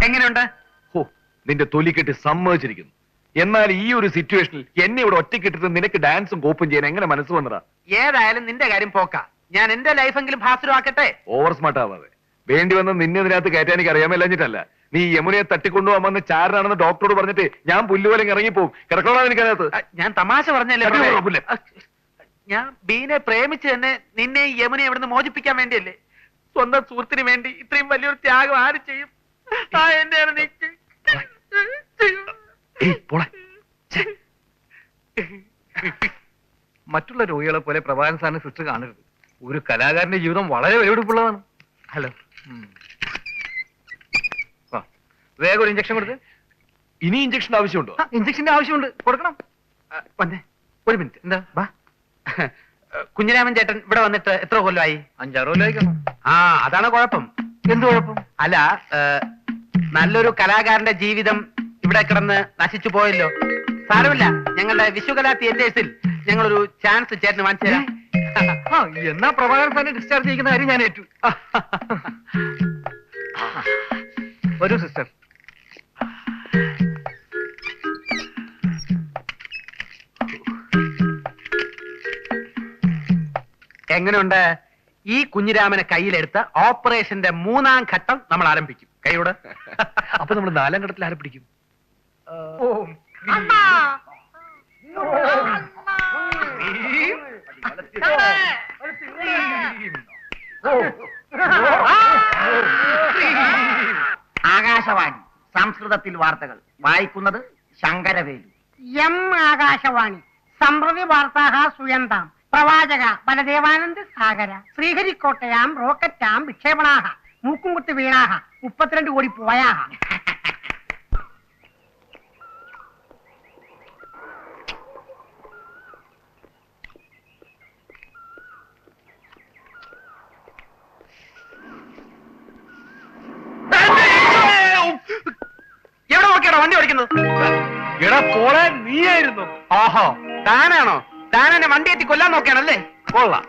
എങ്ങനെയുണ്ട്? ഓ, നിന്റെ തൊലിക്കെട്ടി സമ്മതിച്ചിരിക്കുന്നു. എന്നാൽ ഈ ഒരു സിറ്റുവേഷനിൽ എന്നെ ഇവിടെ ഒറ്റക്കിട്ടിട്ട് നിനക്ക് ഡാൻസും കോപ്പും ചെയ്യാൻ എങ്ങനെ മനസ്സ് വന്നടാ? ഏതായാലും നിന്റെ കാര്യം പോക്ക. ഞാൻ എന്റെ ലൈഫെങ്കിലും ഭാസുരമാക്കട്ടെ. ഓവർ സ്മാർട്ട് ആവാതെ. വേണ്ടി വന്ന് നിന്നെ ഇതിനകത്ത് കയറ്റാൻ എനിക്ക് അറിയാമല്ലഞ്ഞിട്ടല്ല. നീ യമുനയെ തട്ടിക്കൊണ്ടുപോകാൻ വന്ന് ചാരനാണെന്ന് ഡോക്ടറോട് പറഞ്ഞിട്ട് ഞാൻ പുല്ലുപോലെ ഇറങ്ങിപ്പോവും. കിടക്കണോ എനിക്കതിനകത്ത്? ഞാൻ തമാശ പറഞ്ഞല്ലേ. അടി ഉറപ്പില്ല. ഞാൻ ബീനെ പ്രേമിച്ച് തന്നെ നിന്നെ യമുനെ ഇവിടുന്ന് മോചിപ്പിക്കാൻ വേണ്ടിയല്ലേ. സ്വന്തം സുഹൃത്തിന് വേണ്ടി ഇത്രയും വലിയൊരു ത്യാഗം ആര് ചെയ്യും? എന്നെയാണ് നീ മറ്റുള്ള രോഗികളെ പോലെ പ്രഭാകരൻ സാറിന് സിസ്റ്റർ കാണരുത്. ഒരു കലാകാരന്റെ ജീവിതം വളരെ വിലപിടിപ്പുള്ളതാണ്. ഹലോ, വേഗം ഒരു ഇഞ്ചക്ഷൻ കൊടുത്ത്. ഇനി ഇഞ്ചക്ഷൻ ആവശ്യമുണ്ടോ? ഇഞ്ചക്ഷന്റെ ആവശ്യമുണ്ട്, കൊടുക്കണം. വന്നേ, ഒരു മിനിറ്റ്. എന്താ? വാ. കുഞ്ഞിരാമൻ ചേട്ടൻ ഇവിടെ വന്നിട്ട് എത്ര കൊല്ലമായി? 5-6 കൊല്ലമായിക്കണം. അതാണ് കുഴപ്പം. എന്ത് കുഴപ്പം? അല്ല, നല്ലൊരു കലാകാരന്റെ ജീവിതം ഇവിടെ കിടന്ന് നശിച്ചു പോയല്ലോ. സാരമില്ല, ഞങ്ങളുടെ വിശ്വകലാ തിയേറ്റേഴ്സിൽ ഞങ്ങളൊരു ചാൻസ് ചേട്ടന് വാങ്ങിച്ചു തരാം. എന്നാ പ്രഭാകരൻ സാറിനെ ഡിസ്ചാർജ് ചെയ്യുന്ന കാര്യം ഞാൻ ഏറ്റു. വരൂ സിസ്റ്റർ. എങ്ങനെയുണ്ട്? ഈ കുഞ്ഞിരാമനെ കയ്യിലെടുത്ത് ഓപ്പറേഷന്റെ 3ാം ഘട്ടം നമ്മൾ ആരംഭിക്കും. കൈയോട്. അപ്പൊ നമ്മൾ 4ാം ഘട്ടത്തിൽ ആരെ പിടിക്കും? ആകാശവാണി സംസ്കൃതത്തിൽ വാർത്തകൾ വായിക്കുന്നത് ശങ്കരവേലു. എം ആകാശവാണി സംപ്രതി വാർത്താഹ സുയന്താം പ്രവാചക ബലദേവാനന്ദ സാഗര ശ്രീഹരിക്കോട്ടയാം റോക്കറ്റാം വിക്ഷേപണാഹ മൂക്കുംകുത്ത് വീണാഹ 32 കോടി പോയാഹ. എവിടെ നോക്കിയാണോ വണ്ടി ഓടിക്കുന്നത്? എടാ പോളെ, നീയായിരുന്നു. ഓഹോ, താനാണോ? താൻ എന്നെ വണ്ടി എത്തി കൊല്ലാൻ നോക്കിയാണല്ലേ? കൊള്ളാം.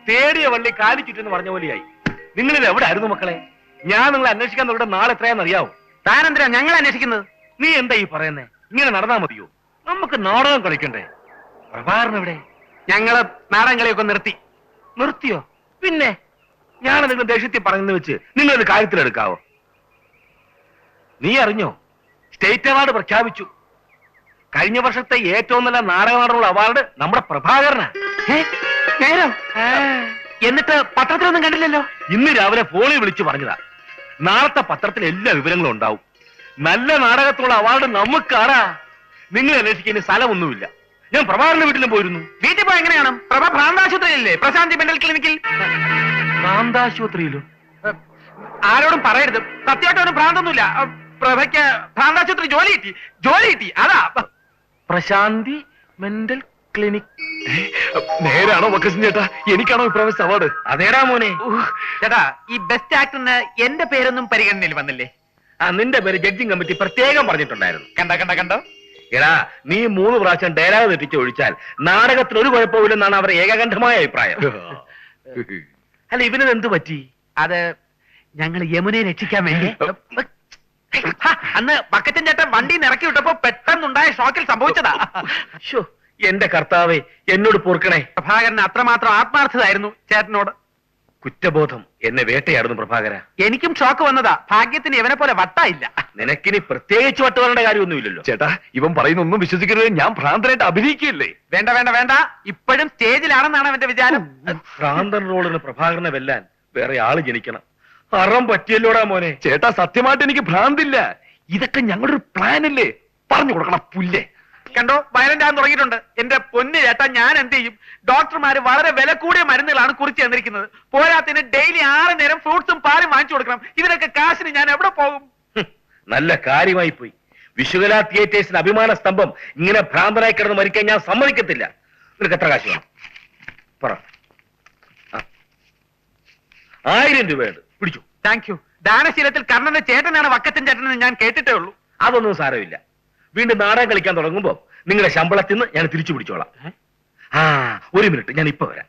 തേടിയ വള്ളി കാലി ചുറ്റെന്ന് പറഞ്ഞ പോലെയായി. നിങ്ങളിത് എവിടെ ആയിരുന്നു മക്കളെ? ഞാൻ നിങ്ങളെ അന്വേഷിക്കാൻ തുടങ്ങിയ നാളെ എത്രയാണെന്ന് അറിയാവോ? താൻ എന്തിനാ ഞങ്ങൾ അന്വേഷിക്കുന്നത്? നീ എന്താ ഈ പറയുന്നേ? ഇങ്ങനെ നടന്നാ മതിയോ? നമുക്ക് നാടകം കളിക്കണ്ടേ? പ്രഭാകരൻ എവിടെ? ഞങ്ങള് നാടൻ കളിയൊക്കെ നിർത്തി. നിർത്തിയോ? പിന്നെ ഞാൻ നിങ്ങൾ ദേഷ്യത്തിൽ പറഞ്ഞെന്ന് വെച്ച് നിങ്ങളത് കാര്യത്തിലെടുക്കാവോ? നീ അറിഞ്ഞോ? സ്റ്റേറ്റ് അവാർഡ് പ്രഖ്യാപിച്ചു. കഴിഞ്ഞ വർഷത്തെ ഏറ്റവും നല്ല നാടകനാടനുള്ള അവാർഡ് നമ്മുടെ പ്രഭാകരനാ. നേരം? എന്നിട്ട് പത്രത്തിലൊന്നും കണ്ടില്ലല്ലോ. ഇന്ന് രാവിലെ ഫോണിൽ വിളിച്ചു പറഞ്ഞതാ. നാളത്തെ പത്രത്തിൽ എല്ലാ വിവരങ്ങളും ഉണ്ടാവും. നല്ല നാടകത്തിനുള്ള അവാർഡ് നമുക്കാടാ. നിങ്ങൾ അന്വേഷിക്കുന്ന സ്ഥലമൊന്നുമില്ല. ഞാൻ പ്രഭാകരന്റെ വീട്ടിലും പോയിരുന്നു. വീട്ടിൽ പോയി എങ്ങനെയാണ്? പ്രഭ ഭ്രാന്താശുപത്രിയിലല്ലേ? പ്രശാന്തി മെന്റൽ ക്ലിനിക്കിൽ. ഭ്രാന്താശുപത്രിയിലോ? ആരോടും പറയരുത്. സത്യമായിട്ടൊന്നും ഭ്രാന്തൊന്നുമില്ല. പ്രഭയ്ക്ക് ഭ്രാന്താശുപത്രി ജോലി കിട്ടി. അതാ. പ്രശാന്തി മെന്റൽ ക്ലിനിക്. നേരാണോ വക്കസിൻ ചേട്ടാ? എനിക്കാണോ ഇപ്രാവശ്യം അവാർഡ്? അതേടാ മോനെ. ചേട്ടാ, ഈ ബെസ്റ്റ് ആക്ടറിന് എന്റെ പേരൊന്നും പരിഗണനയിൽ വന്നില്ലേ? നിന്റെ പേര് ജഡ്ജിങ് കമ്മിറ്റി പ്രത്യേകം പറഞ്ഞിട്ടുണ്ടായിരുന്നു. കണ്ടോ? എടാ, നീ 3 പ്രാവശ്യം ഡയലോഗ് തെറ്റിച്ച് ഒഴിച്ചാൽ നാടകത്തിൽ ഒരു കുഴപ്പമില്ലെന്നാണ് അവരുടെ ഏകകണ്ഠമായ അഭിപ്രായം. അല്ല, ഇവനത് എന്ത് പറ്റി? അത് ഞങ്ങൾ യമുനയെ രക്ഷിക്കാൻ വേണ്ടി അന്ന് ബക്കറ്റൻ ചേട്ടൻ വണ്ടി ഇറക്കി വിട്ടപ്പോ പെട്ടെന്നുണ്ടായ ഷോക്കിൽ സംഭവിച്ചതാ. എന്റെ കർത്താവേ, എന്നോട് പൊറുക്കണേ. പ്രഭാകരന് അത്രമാത്രം ആത്മാർത്ഥതായിരുന്നു ചേട്ടനോട്. കുറ്റബോധം എന്നെ വേട്ടയായിരുന്നു പ്രഭാകര. എനിക്കും ഷോക്ക് വന്നതാ. ഭാഗ്യത്തിന് ഇവനെ പോലെ വട്ടായില്ല. നിനക്കിനി പ്രത്യേകിച്ച് വട്ടുവരേണ്ട കാര്യമൊന്നുമില്ലല്ലോ. ചേട്ടാ, ഇവൻ പറയുന്നൊന്നും വിശ്വസിക്കരുത്. ഞാൻ ഭ്രാന്തനായിട്ട് അഭിനയിക്കുകയല്ലേ? വേണ്ട. ഇപ്പോഴും സ്റ്റേജിലാണെന്നാണ് അവന്റെ വിചാരം. ഭ്രാന്തൻ റോളിന് പ്രഭാകരനെ വെല്ലാൻ വേറെ ആള് ജനിക്കണം. അറം പറ്റിയല്ലോടാ മോനെ. ചേട്ടാ, സത്യമായിട്ട് എനിക്ക് ഭ്രാന്തില്ല. ഇതൊക്കെ ഞങ്ങളുടെ ഒരു പ്ലാൻ അല്ലേ? പറഞ്ഞു കൊടുക്കണം പുല്ലേ. കണ്ടോ, വയലന്റ് ആകാൻ തുടങ്ങിയിട്ടുണ്ട്. എന്റെ പൊന്ന് ചേട്ടാ, ഞാൻ എന്ത് ചെയ്യും? ഡോക്ടർമാര് വളരെ വില കൂടിയ മരുന്നുകളാണ് കുറിച്ച് തന്നിരിക്കുന്നത്. പോരാത്തിന് ഡെയിലി 6 നേരം ഫ്രൂട്ട്സും പാലും വാങ്ങിച്ചു കൊടുക്കണം. ഇതിനൊക്കെ കാശിന് ഞാൻ എവിടെ പോകും? നല്ല കാര്യമായി പോയി. വിശ്വകലാ തിയേറ്റേഴ്സിന് അഭിമാന സ്തംഭം ഇങ്ങനെ ഭ്രാന്തനായി കിടന്ന് മരിക്കാൻ ഞാൻ സമ്മതിക്കത്തില്ല. നിനക്ക് എത്ര കാശ് വേണം പറ? 1000 രൂപയുണ്ട്, പിടിച്ചു. Thank you. ദാനശീലത്തിൽ കർണന്റെ ചേട്ടനാണ് വക്കത്തൻ ചേട്ടനെന്ന് ഞാൻ കേട്ടിട്ടേ ഉള്ളൂ. അതൊന്നും സാരമില്ല. വീണ്ടും നാടകം കളിക്കാൻ തുടങ്ങുമ്പോ നിങ്ങളുടെ ശമ്പളത്തിൽ നിന്ന് ഞാൻ തിരിച്ചു പിടിച്ചോളാം. ഒരു മിനിറ്റ്, ഞാൻ ഇപ്പൊ വരാം.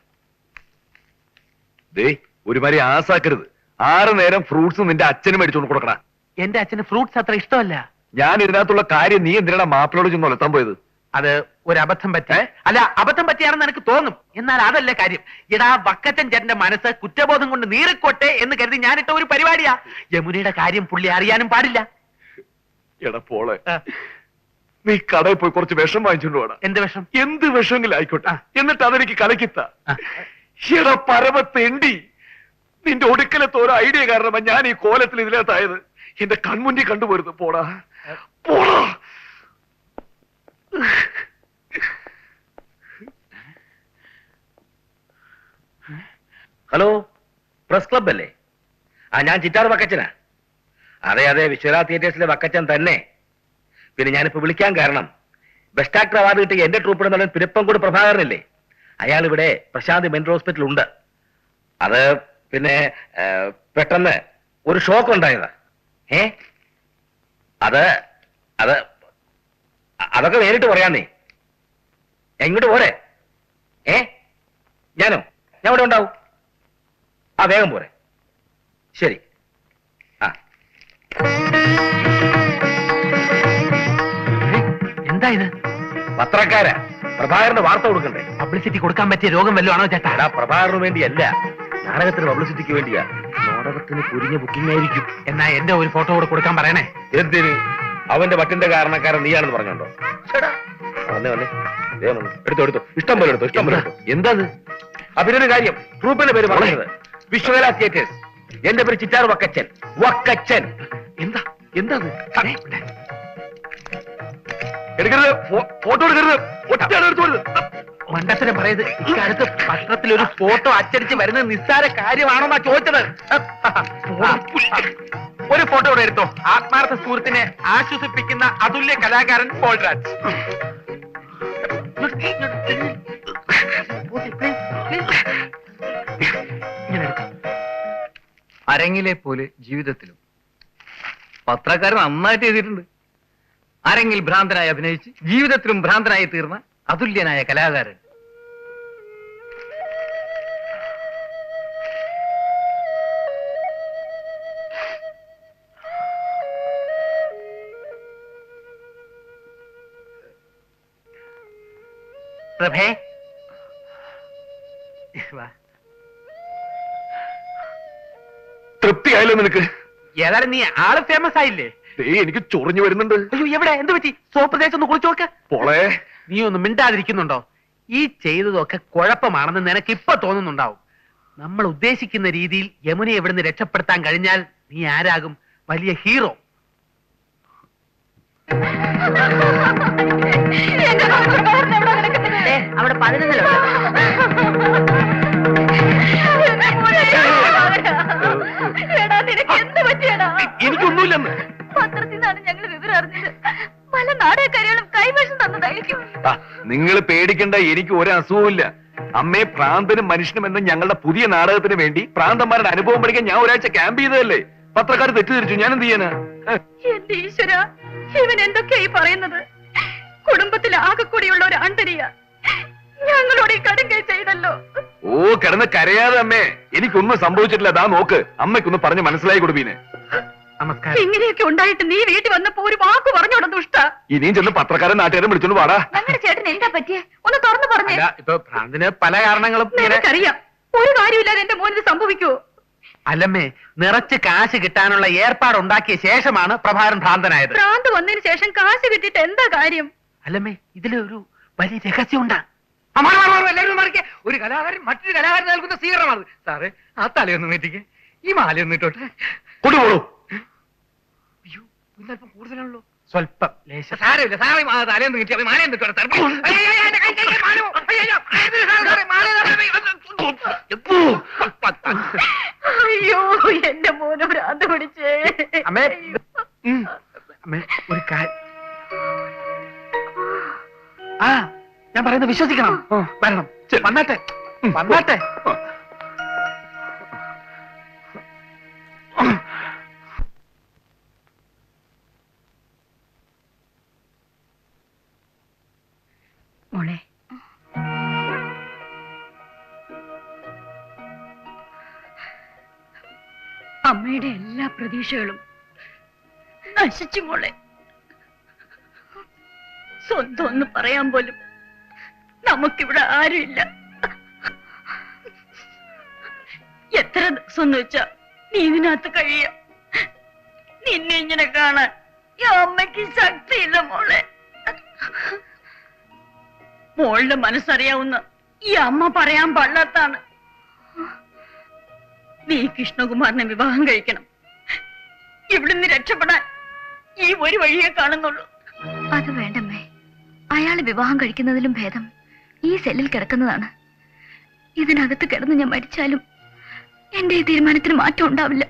ദേ, ഒരുമാതിരി ആസാക്കരുത്. 6 നേരം ഫ്രൂട്ട്സ് നിന്റെ അച്ഛനും മേടിച്ചോണ്ട് കൊടുക്കണ. എന്റെ അച്ഛന് ഫ്രൂട്ട്സ് അത്ര ഇഷ്ടമല്ല. ഞാൻ ഇതിനകത്തുള്ള കാര്യം നീ എന്തിനാ മാപ്പിളോട് ചെന്ന് ഉലത്താൻ പോയത്? അത് ഒരു അബദ്ധം പറ്റി. അല്ല, അബദ്ധം പറ്റിയാണെന്ന് എനിക്ക് തോന്നും. എന്നാൽ അതല്ല കാര്യം. എടാ, വക്കച്ചൻ ചേട്ടന്റെ മനസ്സ് കുറ്റബോധം കൊണ്ട് നീറിക്കോട്ടെ എന്ന് കരുതി ഞാനിട്ട ഒരു പരിപാടിയാ. യമുനയുടെ കാര്യം പുള്ളി അറിയാനും പാടില്ല. എടാ പോളെ, നീ കടയിൽ പോയി കുറച്ച് വിഷം വാങ്ങിച്ചോണ്ട് പോടാ. എന്ത് വിഷം? എന്ത് വിഷമെങ്കിലും ആയിക്കോട്ടെ, എന്നിട്ട് അതെനിക്ക് കലക്കിത്ത. എടാ പരമത്തെണ്ടി, നിന്റെ ഒടുക്കലത്തെ ഒരു ഐഡിയ കാരണമാ ഞാൻ ഈ കോലത്തിൽ ഇതിനകത്തായത്. എന്റെ കൺമുന്നിൽ കണ്ടുപോരുത്. പോടാ പോടാ. ഹലോ, പ്രസ് ക്ലബ് അല്ലേ? ഞാൻ ചിറ്റാർ വക്കച്ചനാ. അതെ, വിശ്വനാഥ് തിയേറ്റേഴ്സിലെ വക്കച്ചൻ തന്നെ. പിന്നെ ഞാനിപ്പോ വിളിക്കാൻ കാരണം, ബെസ്റ്റ് ആക്ടർ അവാർഡ് കിട്ടിയ എന്റെ ട്രൂപ്പിൽ നിന്നുള്ള പിരപ്പംകൂട് പ്രഭാകരനല്ലേ, അയാൾ ഇവിടെ പ്രശാന്ത് മെന്റൽ ഹോസ്പിറ്റലിൽ ഉണ്ട്. അത് പിന്നെ പെട്ടെന്ന് ഒരു ഷോക്ക് ഉണ്ടായതാ. അതൊക്കെ നേരിട്ട് പറയാന്നേ. എങ്ങോട്ട് പോരെ? ഞാൻ ഇവിടെ ഉണ്ടാവും. വേഗം പോരെ. ശരി. എന്താ ഇത്? പത്രക്കാരാ, പ്രഭാകരന് വാർത്ത കൊടുക്കണ്ടേ? പബ്ലിസിറ്റി കൊടുക്കാൻ പറ്റിയ രോഗം വല്ലതും ആണോ ചേട്ടാ? പ്രഭാകരന് വേണ്ടിയല്ല, നാടകത്തിന് പബ്ലിസിറ്റിക്ക് വേണ്ടിയാ. നാടകത്തിന് കുരിഞ്ഞ ബുക്കിംഗ് ആയിരിക്കും. എന്നാ എന്റെ ഒരു ഫോട്ടോ കൂടെ കൊടുക്കാൻ പറയണേ. എന്തിന്? അവന്റെ വട്ടിന്റെ കാരണക്കാരൻ നീയാണെന്ന് പറഞ്ഞോണ്ടോ? വന്നേ എടുത്തോ, ഇഷ്ടം പോലെ എടുത്തോ. എന്താ അതിനൊരു കാര്യം, ട്രൂപ്പിന്റെ പേര് പറഞ്ഞത് വിശ്വകലാ തിയേറ്റേഴ്സ്. എന്റെ പേര് ചിറ്റാർ വക്കച്ചൻ. എന്താ എടുക്കരുത്, ഫോട്ടോ എടുക്കരുത്, എടുത്തോളൂ. മണ്ടത്തരം പറയത്. ഇക്കാലത്ത് പത്രത്തിൽ ഒരു ഫോട്ടോ അച്ചടിച്ച് വരുന്നത് നിസ്സാര കാര്യമാണോന്നാ ചോദിച്ചത്. ഒരു ഫോട്ടോ കൂടെ എടുത്തോ. ആത്മാർത്ഥ സുഹൃത്തിനെ ആശ്വസിപ്പിക്കുന്ന അതുല്യ കലാകാരൻ പോൾരാജ്. അരങ്ങിലെ പോലെ ജീവിതത്തിലും പത്രക്കാരൻ നന്നായിട്ട് എഴുതിയിട്ടുണ്ട്. അരങ്ങിൽ ഭ്രാന്തനായി അഭിനയിച്ച് ജീവിതത്തിലും ഭ്രാന്തനായി തീർന്ന അതുല്യനായ കലാകാരൻ. പ്രഭേ, തൃപ്തിയായല്ലോ നിനക്ക്? ഏതായാലും നീ ആള് ഫേമസ് ആയില്ലേ? എനിക്ക് ചൊറിഞ്ഞു വരുന്നുണ്ട്. അയ്യോ, എവിടെ? എന്ത് പറ്റി? സോപ്പ് തേച്ച് ഒന്ന് കുളിച്ചു നോക്ക്. പോളെ, നീ ഒന്ന് മിണ്ടാതിരിക്കുന്നുണ്ടോ? ഈ ചെയ്തതൊക്കെ കുഴപ്പമാണെന്ന് നിനക്ക് ഇപ്പൊ തോന്നുന്നുണ്ടാവും. നമ്മൾ ഉദ്ദേശിക്കുന്ന രീതിയിൽ യമുനയെ ഇവിടുന്ന് രക്ഷപ്പെടുത്താൻ കഴിഞ്ഞാൽ നീ ആരാകും? വലിയ ഹീറോ. അവിടെ 11 എനിക്കൊന്നുമില്ലെന്ന് പത്രത്തിൽ നിന്നാണ് ഞങ്ങൾ വിവരം അറിഞ്ഞത്. പല നാടകക്കാരികളും കൈവശം തന്നതായിരിക്കും. നിങ്ങൾ പേടിക്കണ്ട, എനിക്ക് ഒരു അസുഖമില്ല. അമ്മയെ പ്രാന്തനും മനുഷ്യനും എന്ന ഞങ്ങളുടെ പുതിയ നാടകത്തിന് വേണ്ടി പ്രാന്തന്മാരുടെ അനുഭവം പഠിക്കാൻ ഞാൻ ഒരാഴ്ച ക്യാമ്പ് ചെയ്തതല്ലേ. പത്രക്കാർ തെറ്റിദ്ധരിച്ചു, ഞാൻ എന്ത് ചെയ്യാനാ? എന്റെ ഈശ്വര, ഇവൻ എന്തൊക്കെയായി പറയുന്നത്? കുടുംബത്തിൽ ആകെ കൂടിയുള്ള ഒരു ആന്തരിക ഞങ്ങളോട് ഈ കടുങ്കൈ ചെയ്തല്ലോ. ഓ, കിടന്ന് കരയാതെ അമ്മേ, എനിക്കൊന്നും സംഭവിച്ചിട്ടില്ല. ദാ നോക്ക്, അമ്മയ്ക്കൊന്ന് പറഞ്ഞ് മനസ്സിലായി കൊടുപ്പീനെ. നമസ്കാരം. ഇങ്ങനെയൊക്കെ ഉണ്ടായിട്ട് നീ വീട്ടിൽ വന്നപ്പോ ഒരു വാക്ക് പറഞ്ഞോടാ ദുഷ്ട. ഇനിയും ചെന്ന് പത്രക്കാരൻ നാട്ടുകാരും വിളിച്ചോണ്ട് പാടാ. ഞങ്ങളുടെ ചേട്ടൻ എന്താ പറ്റിയേ? ഒന്ന് തുറന്നു പറഞ്ഞേ. ഇപ്പൊ ഭ്രാന്തിന് പല കാരണങ്ങളും ഇങ്ങനെ- നിനക്കറിയാം, ഒരു കാര്യമില്ലാതെ എന്റെ മോനിത് സംഭവിക്കുവോ? അല്ലമ്മേ, നിറച്ച് കാശ് കിട്ടാനുള്ള ഏർപ്പാടുണ്ടാക്കിയ ശേഷമാണ് പ്രഭാകരൻ ഭ്രാന്തനായത്. ഭ്രാന്ത് വന്നതിന് ശേഷം കാശ് കിട്ടിയിട്ട് എന്താ കാര്യം? അല്ലമ്മേ, ഇതിലൊരു വലിയ രഹസ്യം ഉണ്ടാ. എല്ലാവരും മാറിക്കേ. ഒരു കലാകാരൻ മറ്റൊരു കലാകാരൻ നൽകുന്ന സ്വീകരണമാണ്. സാറേ, ആ തലയൊന്നും വെറ്റിക്ക്, ഈ മാലയൊന്നും ഇട്ടോട്ടെ. കൊണ്ടുപോളൂ. അയ്യോ, ഇന്നല്പം കൂടുതലാണല്ലോ. സ്വല്പം ലേശം. സാരമില്ല, സാറേ, തലയൊന്നും കിട്ടിയ മാലയൊന്നും ഇട്ടോട്ടെ. അയ്യോ, എന്റെ മോന് ഭ്രാന്ത് പിടിച്ചേ. അമ്മേ, അമ്മേ, ഒരു കാര്യം. ഞാൻ പറയുന്നത് വിശ്വസിക്കണം. വരണം, വന്നാട്ടെ. മോളെ, അമ്മയുടെ എല്ലാ പ്രതീക്ഷകളും നശിച്ചു മോളെ. സ്വന്തം ഒന്ന് പറയാൻ പോലും നമുക്കിവിടെ ആരുമില്ല. എത്ര ദിവസം എന്ന് വെച്ചാ നീ ഇതിനകത്ത് കഴിയ. നിന്നെ ഇങ്ങനെ കാണാൻ ഈ അമ്മയ്ക്ക് ശക്തിയില്ല മോളെ. മോളുടെ മനസ്സറിയാവുന്ന ഈ അമ്മ പറയാൻ പാടില്ലാത്താണ്. നീ കൃഷ്ണകുമാറിനെ വിവാഹം കഴിക്കണം. ഇവിടുന്ന് രക്ഷപ്പെടാൻ ഈ ഒരു വഴിയെ കാണുന്നുള്ളൂ. അത് വേണ്ടമ്മേ. അയാള് വിവാഹം കഴിക്കുന്നതിലും ഭേദം ഈ സെല്ലിൽ കിടക്കുന്നതാണ്. ഇതിനകത്ത് കിടന്ന് ഞാൻ മരിച്ചാലും എന്റെ ഈ തീരുമാനത്തിന് മാറ്റം ഉണ്ടാവില്ല.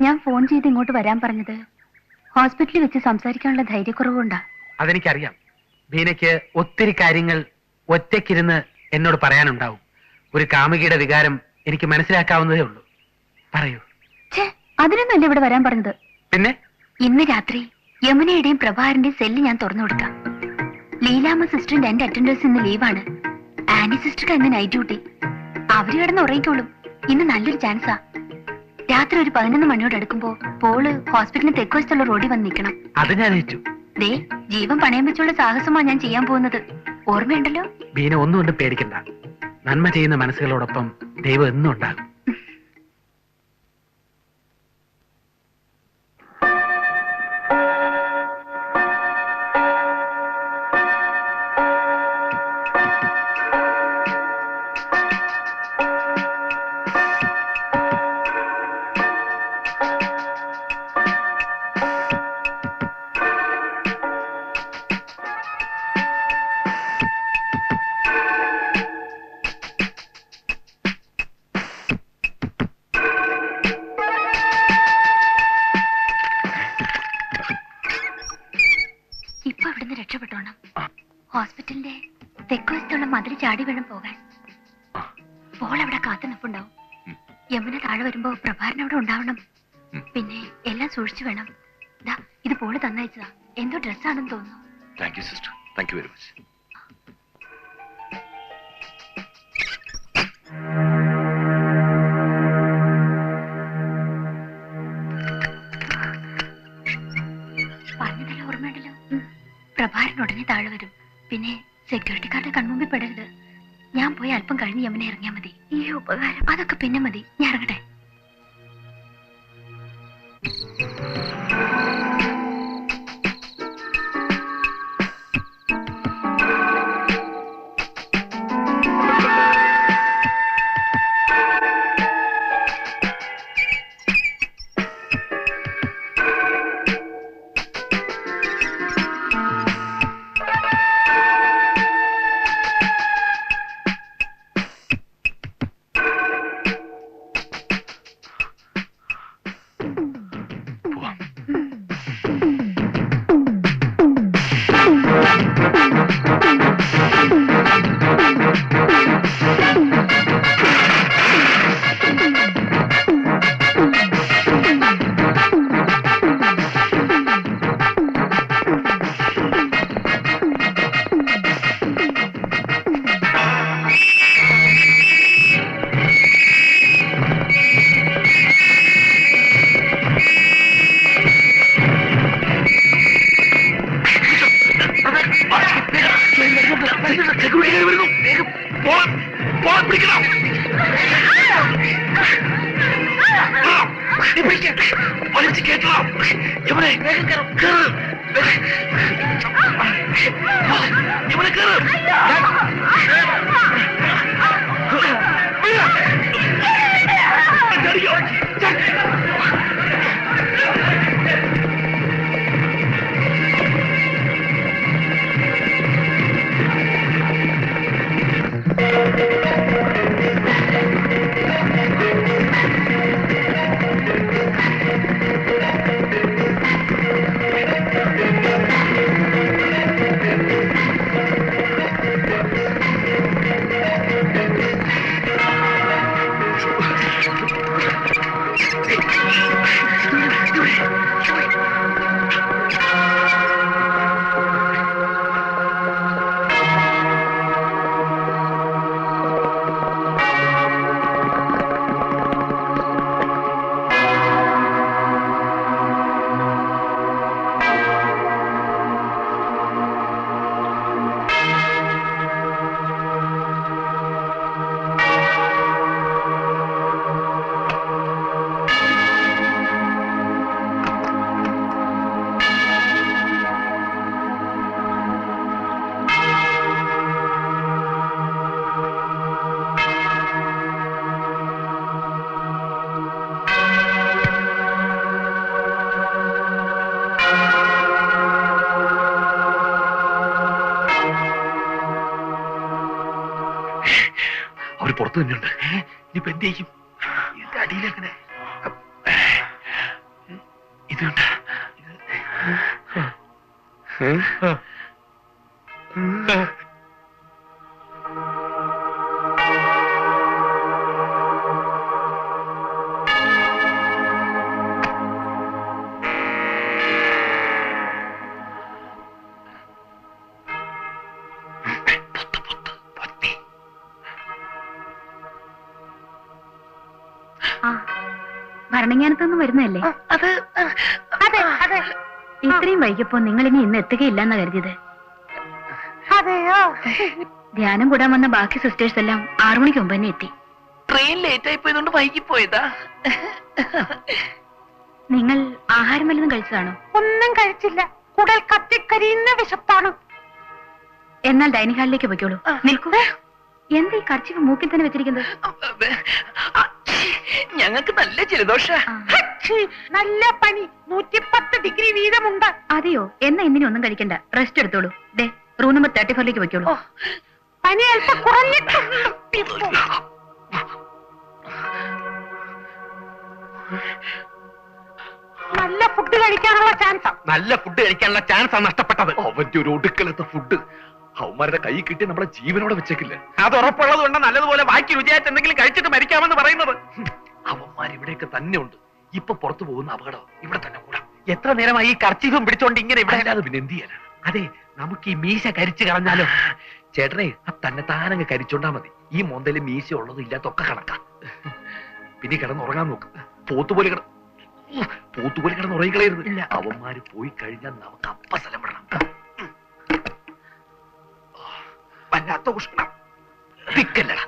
ഞാൻ ഫോൺ ചെയ്ത് ഇങ്ങോട്ട് വരാൻ പറഞ്ഞത് ഹോസ്പിറ്റലിൽ വെച്ച് സംസാരിക്കാനുള്ള ധൈര്യക്കുറവുണ്ടാ. അതെനിക്കറിയാം. ബീനയ്ക്ക് ഒത്തിരി കാര്യങ്ങൾ ഒറ്റയ്ക്കിരുന്ന് എന്നോട് പറയാനുണ്ടാവും. ഒരു കാമുകിയുടെ വികാരം എനിക്ക് മനസ്സിലാക്കാവുന്നതേ ഉള്ളൂ. പറയൂ. അതിനൊന്നല്ല ഇവിടെ വരാൻ പറഞ്ഞത്. പിന്നെ ഇന്ന് രാത്രി യമുനയുടെയും പ്രഭാകരന്റെയും സെല്ല് ഞാൻ തുറന്നു കൊടുക്കാം. ലീലാമ്മ സിസ്റ്ററിന്റെ എന്റെ അറ്റൻഡേഴ്സ് ഇന്ന് ലീവാണ്. ആനി സിസ്റ്റർക്ക് ഇന്ന് നൈറ്റ് ഡ്യൂട്ടി. അവര് കിടന്ന് ഉറങ്ങിക്കോളും. ഇന്ന് നല്ലൊരു ചാൻസാ. രാത്രി ഒരു 11 മണിയോട് അടുക്കുമ്പോ പോള് ഹോസ്പിറ്റലിന് തെക്കുവശത്തുള്ള റോഡിൽ വന്ന് നിൽക്കണം. അത് ഞാൻ ഏറ്റു. ദേ, ജീവൻ പണയം വെച്ചുള്ള സാഹസമാ ഞാൻ ചെയ്യാൻ പോകുന്നത്. ഓർമ്മയുണ്ടല്ലോ? ബീന ഒന്നും കൊണ്ട് പേടിക്കണ്ട. നന്മ ചെയ്യുന്ന മനസ്സുകളോടൊപ്പം ദൈവം എന്നും ഉണ്ടാകും. ഇപ്പൊ ഇവിടുന്ന് രക്ഷപ്പെട്ടോണം. ഹോസ്പിറ്റലിന്റെ തെക്കുവശത്തുള്ള മതിൽ ചാടി വീഴും പോകാൻ. പോൾ അവിടെ കാത്തു നിൽപ്പുണ്ടാവും. യമുന താഴെ വരുമ്പോ പ്രഭാരൻ അവിടെ ഉണ്ടാവണം. പിന്നെ എല്ലാം സൂക്ഷിച്ചു വേണം. ഇത് പോള് തന്നയച്ചതാ. എന്തോ ഡ്രസ്സാണെന്ന് തോന്നുന്നു. Thank you sister. Thank you very much. പറഞ്ഞതെല്ലാം ഓർമ്മയുണ്ടല്ലോ. പ്രഭാരൻ ഉടനെ താഴെ വരും. പിന്നെ സെക്യൂരിറ്റിക്കാരുടെ കൺമുമ്പിൽ പെടരുത്. ഞാൻ പോയി അല്പം കഴിഞ്ഞ് യമുന ഇറങ്ങിയാൽ മതി. ഈ ഉപകാരം അതൊക്കെ പിന്നെ മതി. ഞാൻ ഇറങ്ങട്ടെ. അവര് പുറത്തു തന്നെയുണ്ട്. ഇനിയിപ്പോ എന്ത് ചെയ്യും? ഇതിന്റെ അടിയിലെങ്ങനെ ഇതുണ്ട്. ആ ഭരണങ്ങാനത്തൊന്നും വരുന്നതല്ലേ? അതെ അതെ ഇത്രയും വൈകിയപ്പോ നിങ്ങൾ ഇനി ഇന്ന് എത്തുകയില്ലെന്നാ കരുതിയത്. അതെയോ? ധ്യാനം കൂടാൻ വന്ന ബാക്കി സിസ്റ്റേഴ്സ് എല്ലാം 6 മണിക്ക് മുമ്പ് തന്നെ എത്തി. ട്രെയിൻ ലേറ്റ് ആയി പോയതുകൊണ്ട് വൈകിപ്പോയതാ. നിങ്ങൾ ആഹാരം വല്ലതും കഴിച്ചതാണോ? ഒന്നും കഴിച്ചില്ല. കുടൽ കത്തിക്കരിയുന്ന വിശപ്പാണ്. എന്നാൽ ഡൈനിങ് ഹാളിലേക്ക് പോയിക്കോളൂ. നിൽക്കൂ. എന്താ ഈ കർച്ചിഫ് മൂക്കിൽ തന്നെ വെച്ചിരിക്കുന്നത്? ഞങ്ങൾക്ക് നല്ല ജലദോഷ. ആ, ഹച്ചി, നല്ല പനി. 110 ഡിഗ്രി വീതമുണ്ട്. അതെയോ? എന്നാ ഇന്നിനി ഒന്നും കഴിക്കണ്ട, റെസ്റ്റ് എടുത്തോളൂ. ദേ റൂം നമ്പർ 34ലേക്ക് പോയിക്കോളൂ. പനി അല്പം കുറഞ്ഞിട്ടുണ്ട്. നല്ല ഫുഡ് കഴിക്കാനുള്ള ചാൻസ്. നല്ല ഫുഡ് കഴിക്കാനുള്ള ചാൻസാണ് നഷ്ടപ്പെട്ടത്. അവന്റെ ഒരു ഒടുക്കലത്തെ ഫുഡ് അവന്മാരുടെ കൈ കിട്ടി നമ്മുടെ ജീവനോടെ വെച്ചേക്കില്ല. അത് ഉറപ്പുള്ളത് കൊണ്ട് നല്ലതുപോലെ ബാക്കി രുചിയായിട്ട് എന്തെങ്കിലും കഴിച്ചിട്ട് മരിക്കാമെന്ന് പറയുന്നത്. അവന്മാർ ഇവിടെയൊക്കെ തന്നെ ഉണ്ട്. ഇപ്പൊ പുറത്തു പോകുന്ന അപകടം ഇവിടെ തന്നെ കൂടാം. എത്ര നേരമായി ഈ കർച്ചീഫും പിടിച്ചോണ്ട് ഇങ്ങനെ ഇവിടെ? അല്ലാതെ പിന്നെ എന്ത് ചെയ്യാനാണ്? അതെ, നമുക്ക് ഈ മീശ കരിച്ചു കളഞ്ഞാലോ? ചേട്ടനെ ആ തന്നെ താനങ്ങ് കരിച്ചോണ്ടാ മതി. ഈ മോന്തയില് മീശ ഉള്ളതും ഇല്ലാത്തൊക്കെ കണക്കാം. പിന്നെ കിടന്നുറങ്ങാൻ നോക്ക്. പോത്തുപോലെ കിടന്നുറങ്ങിക്കളയരുത്. അവന്മാര് പോയി കഴിഞ്ഞാൽ നമുക്ക് അപ്പ സ്ഥലം വിടണം. വല്ലാത്ത ഉഷ്ണം. തിക്കല്ലടാ.